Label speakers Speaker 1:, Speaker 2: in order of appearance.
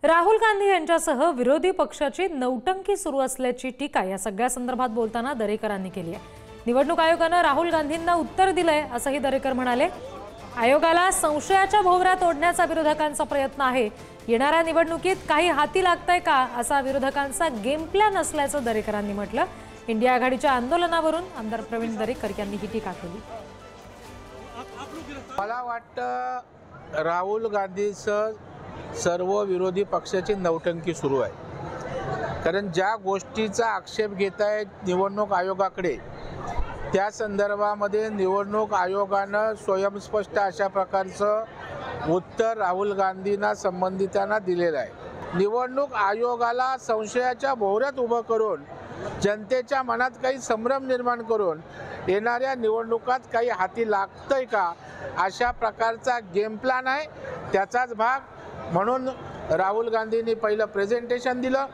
Speaker 1: राहुल गांधी यांच्यासह विरोधी पक्षाची नौटंकी सुरू असल्याची टीका या सगळ्या संदर्भात बोलताना दरेकरांनी केली आहे। निवडणूक आयोगाने राहुल गांधींना उत्तर दिलंय असंही दरेकर म्हणाले। आयोगाला संशयाच्या भोवऱ्यात ओढण्याचा विरोधकांचा प्रयत्न आहे। येणाऱ्या निवडणुकीत काही हाती लागतंय का असा विरोधकांचा गेम प्लॅन असल्याचं दरेकरांनी म्हटलं। इंडिया आघाडीच्या आंदोलनावरून आमदार प्रवीण दरेकर यांनी ही टीका केली।
Speaker 2: मला वाटतं राहुल गांधींचं सर्व विरोधी पक्षाची नौटंकी सुरू आहे, कारण ज्या गोष्टीचा आक्षेप घेत आहेत निवडणूक आयोगाकडे त्या संदर्भामध्ये निवडणूक आयोगानं स्वयंस्पष्ट अशा प्रकारचं उत्तर राहुल गांधींना संबंधितांना दिलेलं आहे। निवडणूक आयोगाला संशयाच्या भोवऱ्यात उभं करून जनतेच्या मनात काही संभ्रम निर्माण करून येणाऱ्या निवडणुकात काही हाती लागतंय का अशा प्रकारचा गेम प्लॅन आहे, त्याचाच भाग म्हणून राहुल गांधींनी पहिलं प्रेझेंटेशन दिलं।